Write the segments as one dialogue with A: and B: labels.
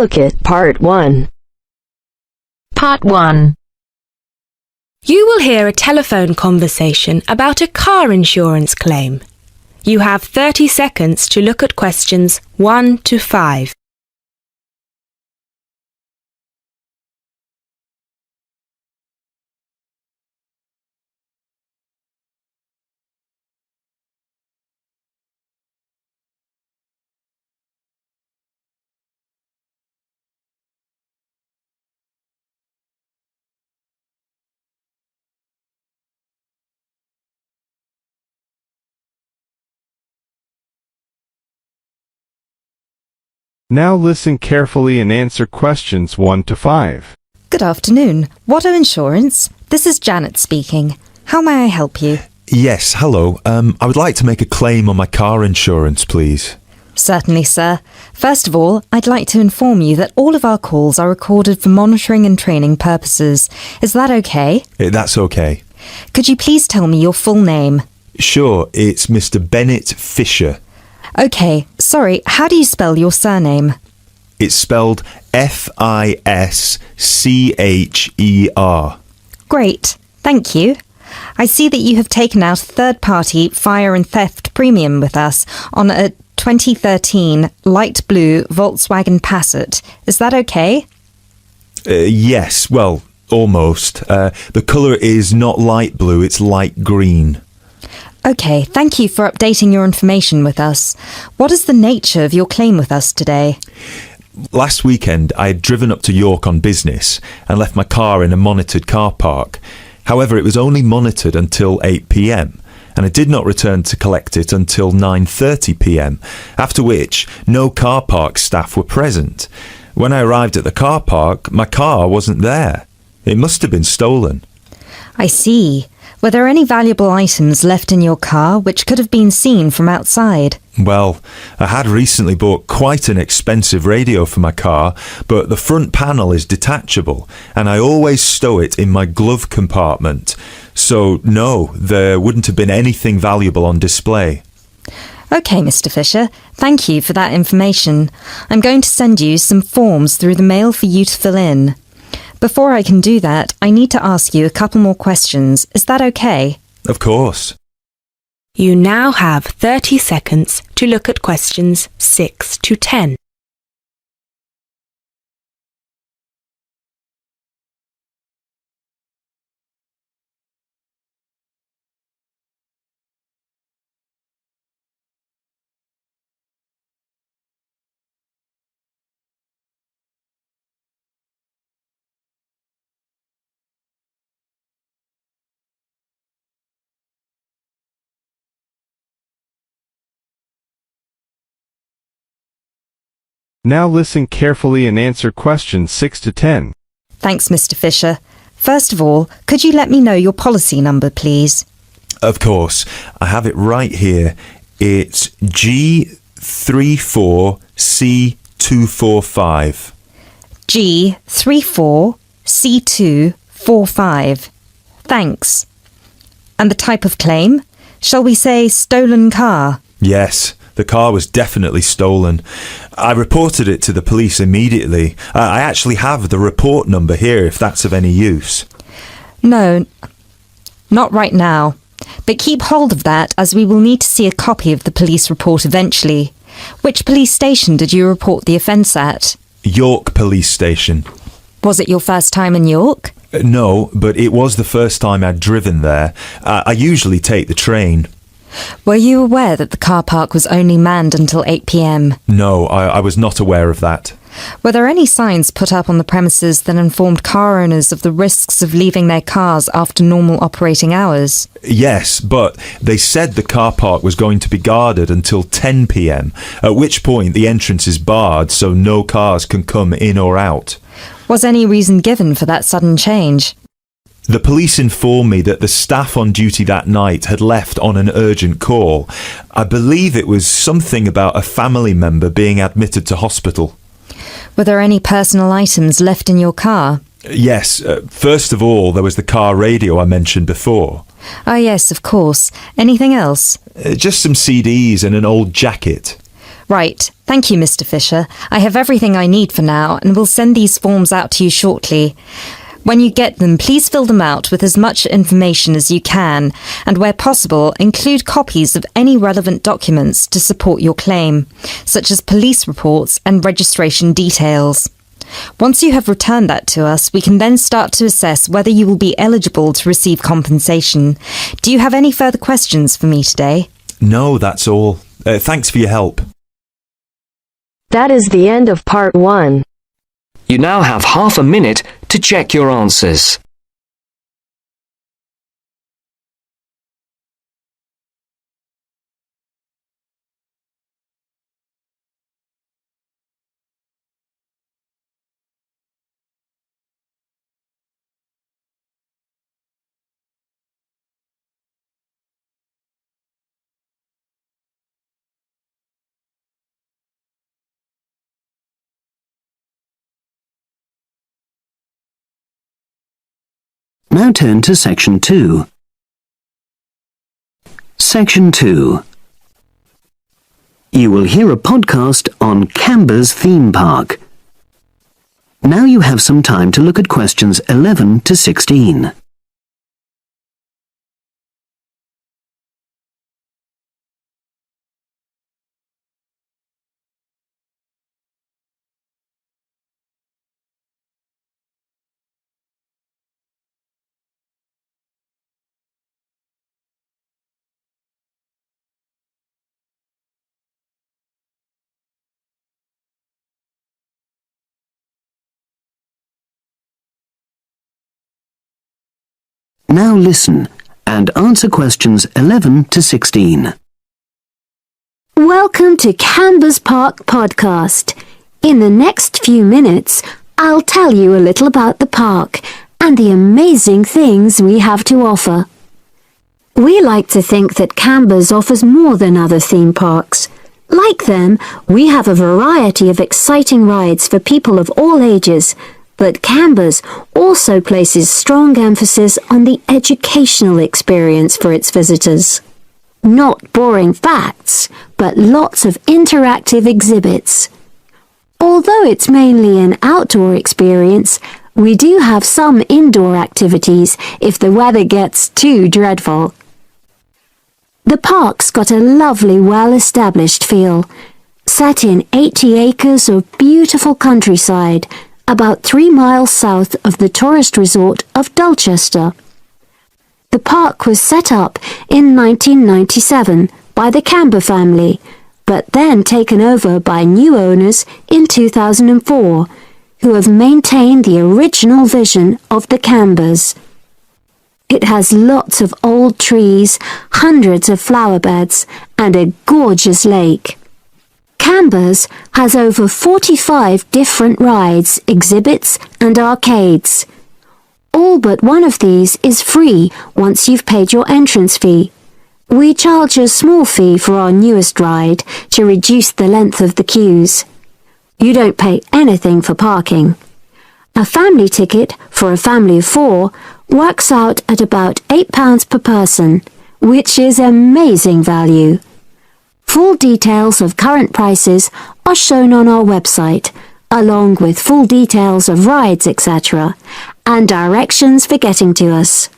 A: look at Part 1.
B: Part 1.
C: You will hear a telephone conversation about a car insurance claim. You have 30 seconds to look at questions 1 to 5.
D: Now listen carefully and answer questions 1 to 5.
E: Good afternoon. Watto Insurance. This is Janet speaking. How may I help you?
F: Yes, hello. I would like to make a claim on my car insurance, please.
E: Certainly, sir. First of all, I'd like to inform you that all of our calls are recorded for monitoring and training purposes. Is that okay?
F: That's okay.
E: Could you please tell me your full name?
F: Sure, it's Mr. Bennett Fisher.
E: Okay, sorry, how do you spell your surname?
F: It's spelled Fischer.
E: Great, thank you. I see that you have taken out a third-party fire and theft premium with us on a 2013 light blue Volkswagen Passat. Is that okay?
F: Yes, well, almost. The colour is not light blue, it's light green.
E: Okay, thank you for updating your information with us. What is the nature of your claim with us today?
F: Last weekend, I had driven up to York on business and left my car in a monitored car park. However, it was only monitored until 8 p.m, and I did not return to collect it until 9:30 p.m, after which no car park staff were present. When I arrived at the car park, my car wasn't there. It must have been stolen.
E: I see. Were there any valuable items left in your car which could have been seen from outside?
F: Well, I had recently bought quite an expensive radio for my car, but the front panel is detachable, and I always stow it in my glove compartment. So, no, there wouldn't have been anything valuable on display.
E: Okay, Mr. Fisher, thank you for that information. I'm going to send you some forms through the mail for you to fill in. Before I can do that, I need to ask you a couple more questions. Is that okay?
F: Of course.
C: You now have 30 seconds to look at questions 6 to 10.
D: Now listen carefully and answer questions 6 to 10.
E: Thanks, Mr. Fisher. First of all, could you let me know your policy number, please?
F: Of course. I have it right here. It's G34C245.
E: G34C245. Thanks. And the type of claim? Shall we say stolen car?
F: Yes, the car was definitely stolen. I reported it to the police immediately. I actually have the report number here if that's of any use.
E: No, not right now. But keep hold of that as we will need to see a copy of the police report eventually. Which police station did you report the offence at?
F: York Police Station.
E: Was it your first time in York?
F: No, but it was the first time I'd driven there. I usually take the train.
E: Were you aware that the car park was only manned until 8 p.m?
F: No, I was not aware of that.
E: Were there any signs put up on the premises that informed car owners of the risks of leaving their cars after normal operating hours?
F: Yes, but they said the car park was going to be guarded until 10 p.m, at which point the entrance is barred so no cars can come in or out.
E: Was any reason given for that sudden change?
F: The police informed me that the staff on duty that night had left on an urgent call. I believe it was something about a family member being admitted to hospital.
E: Were there any personal items left in your car?
F: Yes, first of all, there was the car radio I mentioned before.
E: Ah, yes, of course. Anything else?
F: Just some CDs and an old jacket.
E: Right. Thank you, Mr. Fisher. I have everything I need for now and will send these forms out to you shortly. When you get them, please fill them out with as much information as you can, and where possible, include copies of any relevant documents to support your claim, such as police reports and registration details. Once you have returned that to us, we can then start to assess whether you will be eligible to receive compensation. Do you have any further questions for me today?
F: No, that's all. Thanks for your help.
B: That is the end of part 1.
A: You now have half a minute to check your answers.
G: Now turn to Section 2. Section 2. You will hear a podcast on Canberra's theme park. Now you have some time to look at questions 11 to 16. Now listen and answer questions 11 to 16.
H: Welcome to Canberra's Park podcast. In the next few minutes, I'll tell you a little about the park and the amazing things we have to offer. We like to think that Canberra's offers more than other theme parks. Like them, we have a variety of exciting rides for people of all ages, but Canberra's also places strong emphasis on the educational experience for its visitors. Not boring facts, but lots of interactive exhibits. Although it's mainly an outdoor experience, we do have some indoor activities if the weather gets too dreadful. The park's got a lovely, well-established feel, set in 80 acres of beautiful countryside, about 3 miles south of the tourist resort of Dulchester. The park was set up in 1997 by the Canberra family, but then taken over by new owners in 2004, who have maintained the original vision of the Canberras. It has lots of old trees, hundreds of flower beds, and a gorgeous lake. Canberra's has over 45 different rides, exhibits, and arcades. All but one of these is free once you've paid your entrance fee. We charge a small fee for our newest ride to reduce the length of the queues. You don't pay anything for parking. A family ticket for a family of 4 works out at about £8 per person, which is amazing value. Full details of current prices are shown on our website, along with full details of rides, etc., and directions for getting to us.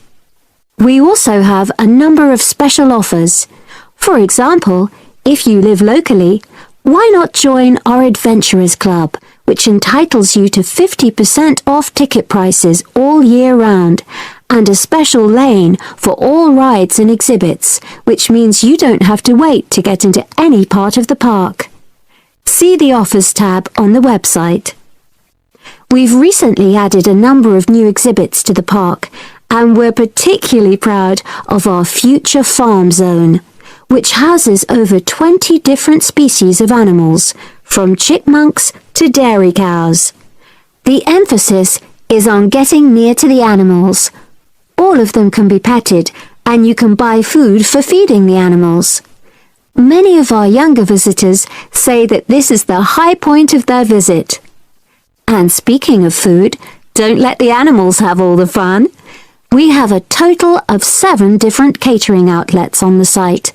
H: We also have a number of special offers. For example, if you live locally, why not join our Adventurers Club, which entitles you to 50% off ticket prices all year round, and a special lane for all rides and exhibits, which means you don't have to wait to get into any part of the park. See the Offers tab on the website. We've recently added a number of new exhibits to the park, and we're particularly proud of our Future Farm Zone, which houses over 20 different species of animals, from chipmunks to dairy cows. The emphasis is on getting near to the animals. All of them can be petted, and you can buy food for feeding the animals. Many of our younger visitors say that this is the high point of their visit. And speaking of food, don't let the animals have all the fun. We have a total of 7 different catering outlets on the site.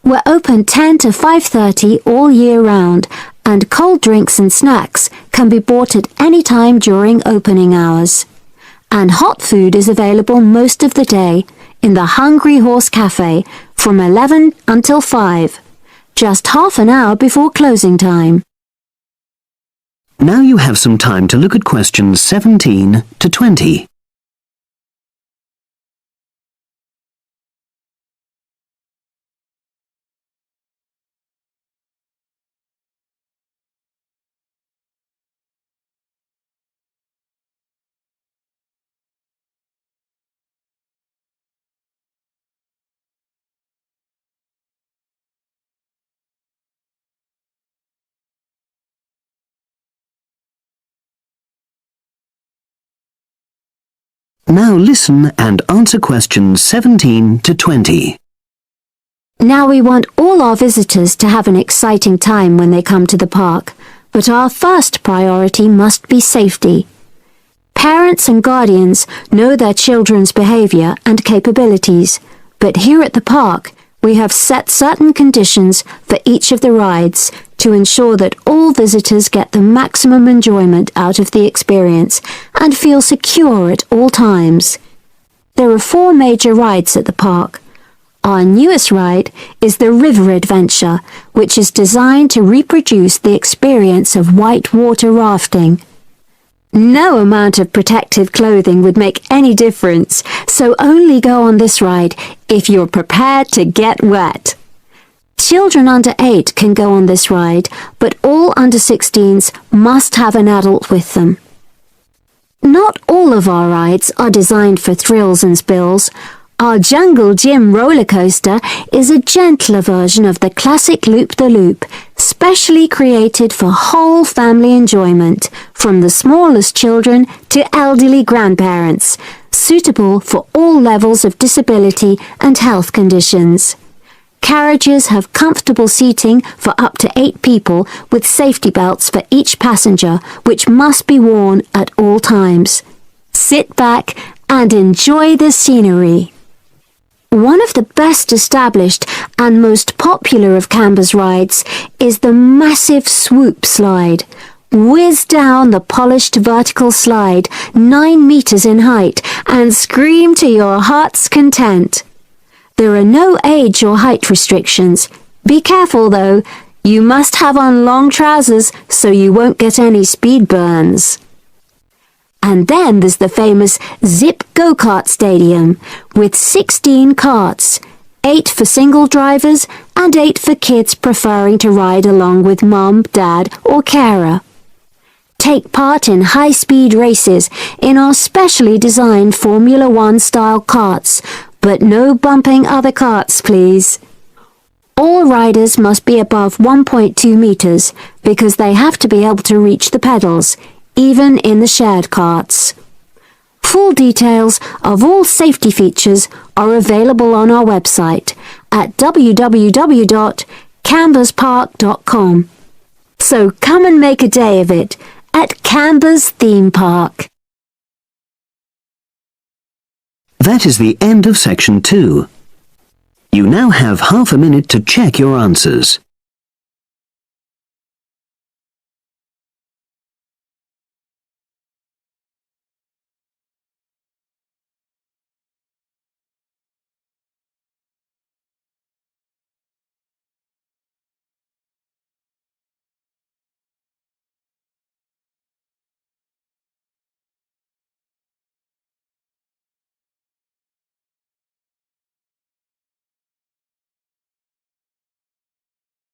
H: We're open 10 to 5:30 all year round, and cold drinks and snacks can be bought at any time during opening hours. And hot food is available most of the day in the Hungry Horse Cafe from 11 until 5, just half an hour before closing time.
G: Now you have some time to look at questions 17 to 20. Now listen and answer questions 17 to 20.
H: Now we want all our visitors to have an exciting time when they come to the park, but our first priority must be safety. Parents and guardians know their children's behavior and capabilities, but here at the park, we have set certain conditions for each of the rides to ensure that all visitors get the maximum enjoyment out of the experience and feel secure at all times. There are 4 major rides at the park. Our newest ride is the River Adventure, which is designed to reproduce the experience of whitewater rafting. No amount of protective clothing would make any difference, so only go on this ride if you're prepared to get wet. Children under 8 can go on this ride, but all under 16s must have an adult with them. Not all of our rides are designed for thrills and spills. Our Jungle Gym roller coaster is a gentler version of the classic Loop-the-Loop, specially created for whole family enjoyment, from the smallest children to elderly grandparents, suitable for all levels of disability and health conditions. Carriages have comfortable seating for up to 8 people with safety belts for each passenger, which must be worn at all times. Sit back and enjoy the scenery. One of the best established and most popular of Canberra's rides is the massive swoop slide. Whiz down the polished vertical slide 9 meters in height and scream to your heart's content. There are no age or height restrictions. Be careful though, you must have on long trousers so you won't get any speed burns. And then there's the famous Zip Go-Kart Stadium with 16 karts, 8 for single drivers and 8 for kids preferring to ride along with mum, dad or carer. Take part in high-speed races in our specially designed Formula 1 style karts, but no bumping other karts, please. All riders must be above 1.2 meters because they have to be able to reach the pedals, even in the shared karts. Full details of all safety features are available on our website at www.camberspark.com. So come and make a day of it at Canberra's Theme Park.
G: That is the end of section 2. You now have half a minute to check your answers.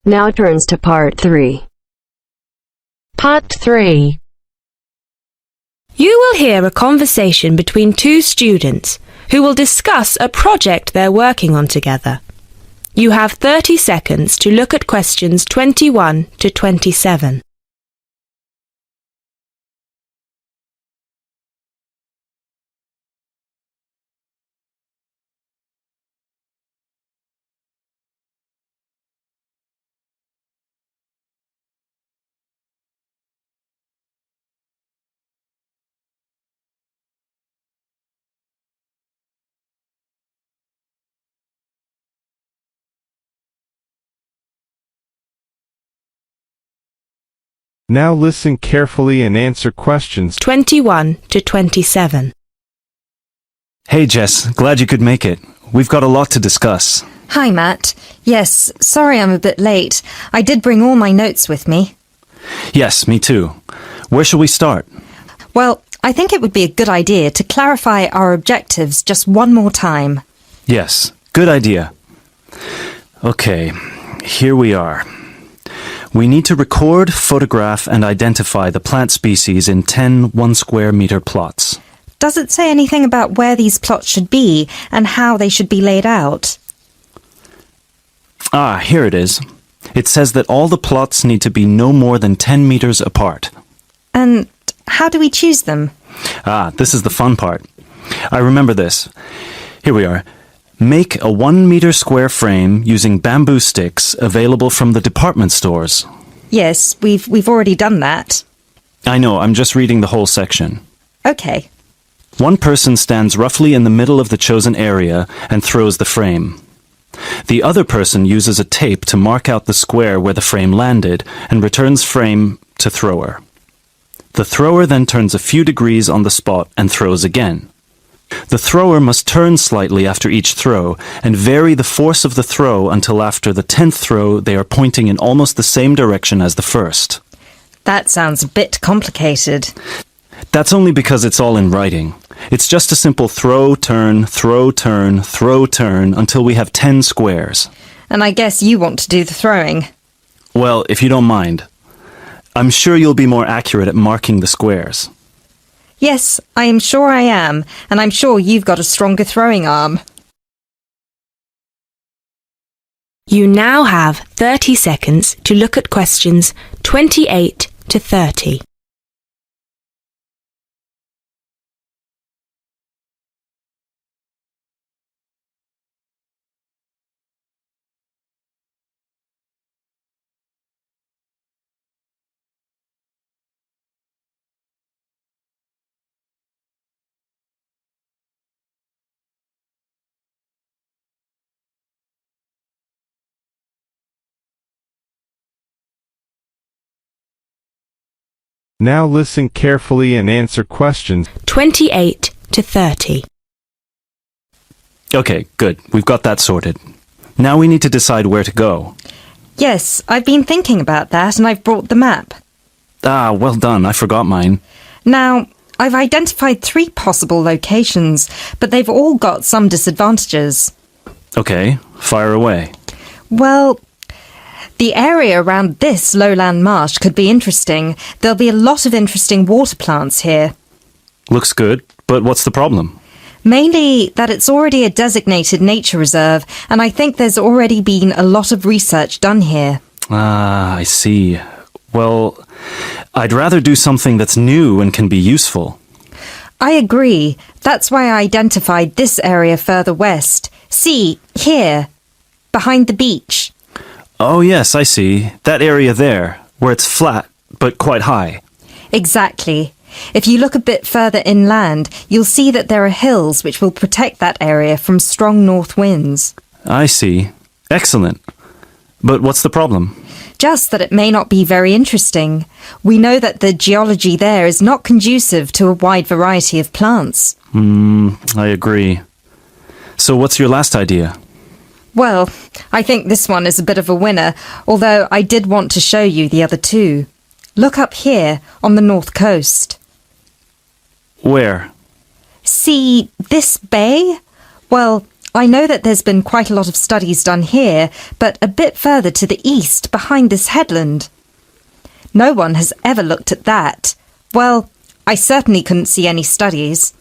B: Now turns to part 3.
C: Part 3. You will hear a conversation between 2 students who will discuss a project they're working on together. You have 30 seconds to look at questions 21 to 27.
D: Now listen carefully and answer questions.
C: 21 to 27.
I: Hey Jess, glad you could make it. We've got a lot to discuss.
E: Hi, Matt. Yes, sorry I'm a bit late. I did bring all my notes with me.
I: Yes, me too. Where shall we start?
E: Well, I think it would be a good idea to clarify our objectives just one more time.
I: Yes, good idea. Okay, here we are. We need to record, photograph, and identify the plant species in 10 1-square-meter plots.
E: Does it say anything about where these plots should be and how they should be laid out?
I: Ah, here it is. It says that all the plots need to be no more than 10 meters apart.
E: And how do we choose them?
I: Ah, this is the fun part. I remember this. Here we are. Make a 1-meter square frame using bamboo sticks available from the department stores.
E: Yes, we've already done that.
I: I know, I'm just reading the whole section.
E: Okay.
I: One person stands roughly in the middle of the chosen area and throws the frame. The other person uses a tape to mark out the square where the frame landed and returns frame to thrower. The thrower then turns a few degrees on the spot and throws again. The thrower must turn slightly after each throw and vary the force of the throw until after the 10th throw they are pointing in almost the same direction as the first.
E: That sounds a bit complicated.
I: That's only because it's all in writing. It's just a simple throw, turn, throw, turn, throw, turn until we have 10 squares.
E: And I guess you want to do the throwing.
I: Well, if you don't mind. I'm sure you'll be more accurate at marking the squares.
E: Yes, I am sure I am, and I'm sure you've got a stronger throwing arm.
C: You now have 30 seconds to look at questions 28 to 30.
D: Now listen carefully and answer questions.
C: 28 to 30.
I: Okay, good. We've got that sorted. Now we need to decide where to go.
E: Yes, I've been thinking about that and I've brought the map.
I: Ah, well done. I forgot mine.
E: Now, I've identified 3 possible locations, but they've all got some disadvantages.
I: Okay, fire away.
E: Well, the area around this lowland marsh could be interesting. There'll be a lot of interesting water plants here.
I: Looks good, but what's the problem?
E: Mainly that it's already a designated nature reserve, and I think there's already been a lot of research done here.
I: Ah, I see. Well, I'd rather do something that's new and can be useful.
E: I agree. That's why I identified this area further west. See, here, behind the beach.
I: Oh yes, I see. That area there, where it's flat, but quite high.
E: Exactly. If you look a bit further inland, you'll see that there are hills which will protect that area from strong north winds.
I: I see. Excellent. But what's the problem?
E: Just that it may not be very interesting. We know that the geology there is not conducive to a wide variety of plants.
I: I agree. So what's your last idea?
E: Well, I think this one is a bit of a winner, although I did want to show you the other 2. Look up here on the north coast.
I: Where?
E: See this bay? Well, I know that there's been quite a lot of studies done here, but a bit further to the east behind this headland. No one has ever looked at that. Well, I certainly couldn't see any studies.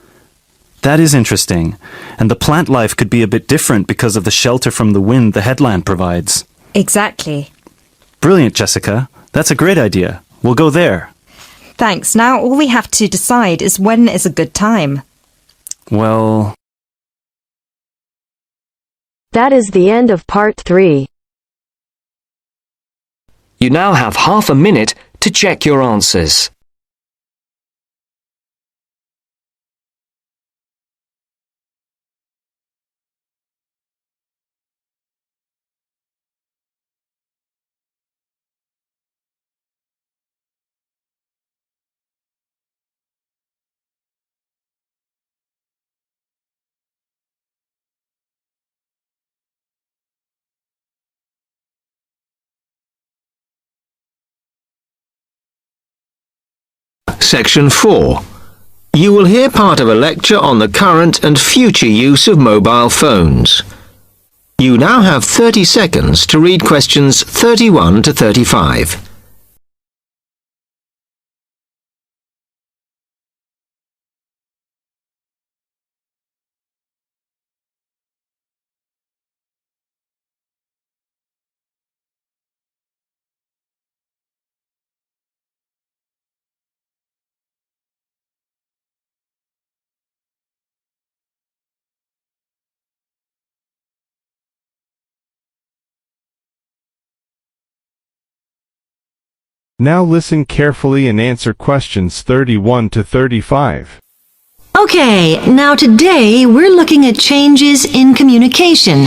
I: That is interesting. And the plant life could be a bit different because of the shelter from the wind the headland provides.
E: Exactly.
I: Brilliant, Jessica. That's a great idea. We'll go there.
E: Thanks. Now all we have to decide is when is a good time.
I: Well...
B: That is the end of part 3.
A: You now have half a minute to check your answers.
J: Section 4. You will hear part of a lecture on the current and future use of mobile phones. You now have 30 seconds to read questions 31 to 35.
D: Now listen carefully and answer questions 31 to 35.
K: Okay, now today we're looking at changes in communication,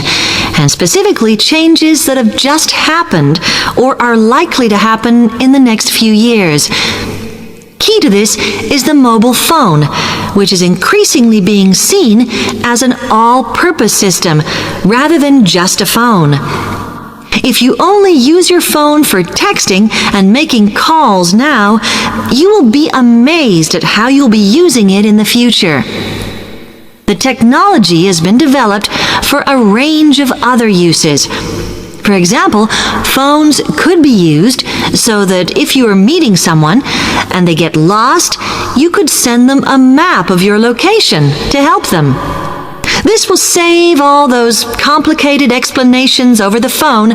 K: and specifically changes that have just happened or are likely to happen in the next few years. Key to this is the mobile phone, which is increasingly being seen as an all-purpose system rather than just a phone. If you only use your phone for texting and making calls now, you will be amazed at how you'll be using it in the future. The technology has been developed for a range of other uses. For example, phones could be used so that if you are meeting someone and they get lost, you could send them a map of your location to help them. This will save all those complicated explanations over the phone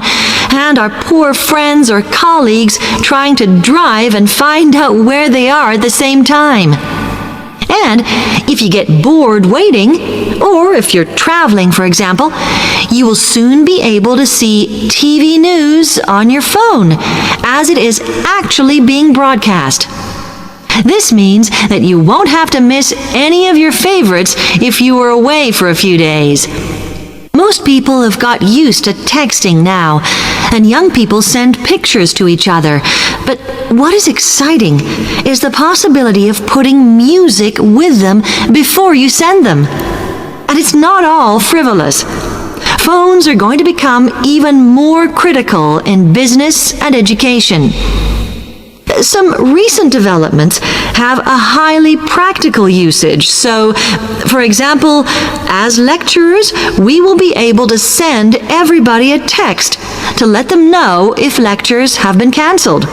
K: and our poor friends or colleagues trying to drive and find out where they are at the same time. And if you get bored waiting, or if you're traveling, for example, you will soon be able to see TV news on your phone as it is actually being broadcast. This means that you won't have to miss any of your favorites if you were away for a few days. Most people have got used to texting now, and young people send pictures to each other. But what is exciting is the possibility of putting music with them before you send them. And it's not all frivolous. Phones are going to become even more critical in business and education. Some recent developments have a highly practical usage. So, for example, as lecturers, we will be able to send everybody a text to let them know if lectures have been cancelled.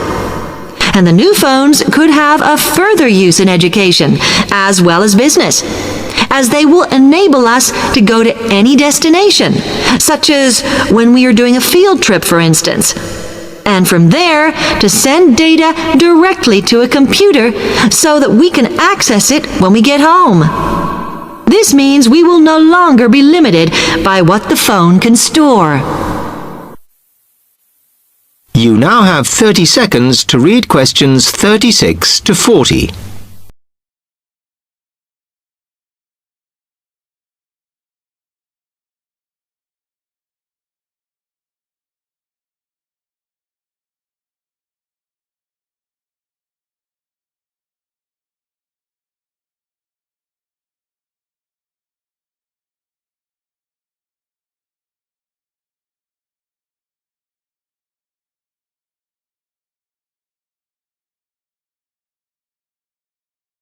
K: And the new phones could have a further use in education, as well as business, as they will enable us to go to any destination, such as when we are doing a field trip, for instance. And from there, to send data directly to a computer so that we can access it when we get home. This means we will no longer be limited by what the phone can store.
J: You now have 30 seconds to read questions 36 to 40.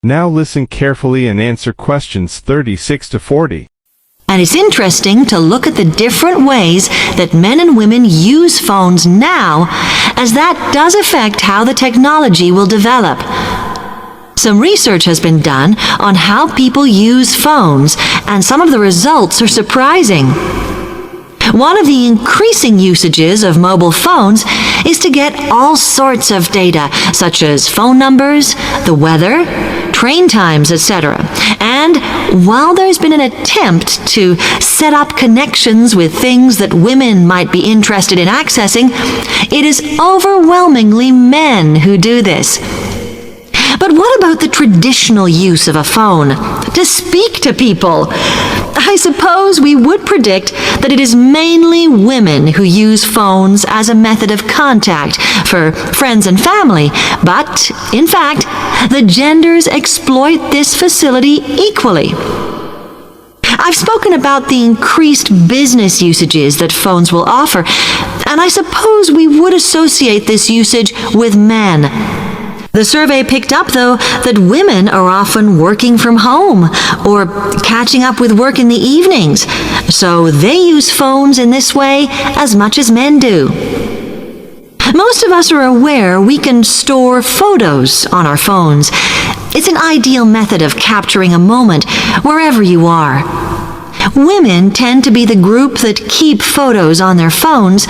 D: Now listen carefully and answer questions 36 to 40.
K: And it's interesting to look at the different ways that men and women use phones now, as that does affect how the technology will develop. Some research has been done on how people use phones, and some of the results are surprising. One of the increasing usages of mobile phones is to get all sorts of data, such as phone numbers, the weather, train times, etc. And while there's been an attempt to set up connections with things that women might be interested in accessing, it is overwhelmingly men who do this. But what about the traditional use of a phone? To speak to people? I suppose we would predict that it is mainly women who use phones as a method of contact for friends and family, but, in fact, the genders exploit this facility equally. I've spoken about the increased business usages that phones will offer, and I suppose we would associate this usage with men. The survey picked up, though, that women are often working from home or catching up with work in the evenings, so they use phones in this way as much as men do. Most of us are aware we can store photos on our phones. It's an ideal method of capturing a moment wherever you are. Women tend to be the group that keep photos on their phones,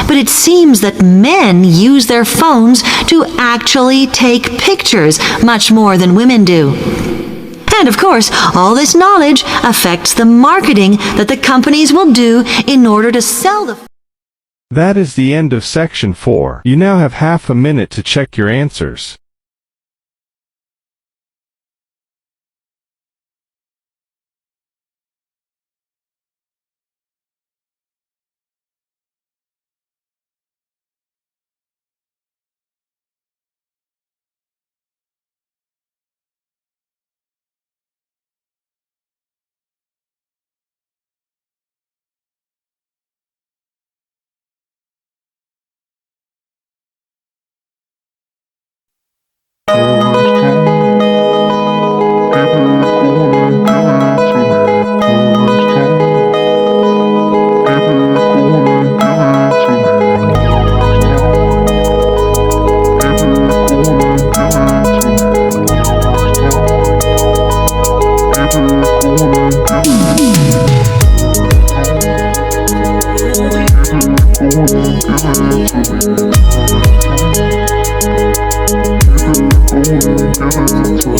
K: but it seems that men use their phones to actually take pictures much more than women do. And of course, all this knowledge affects the marketing that the companies will do in order to sell the...
D: That is the end of section 4. You now have half a minute to check your answers.
L: Give it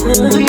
L: to me.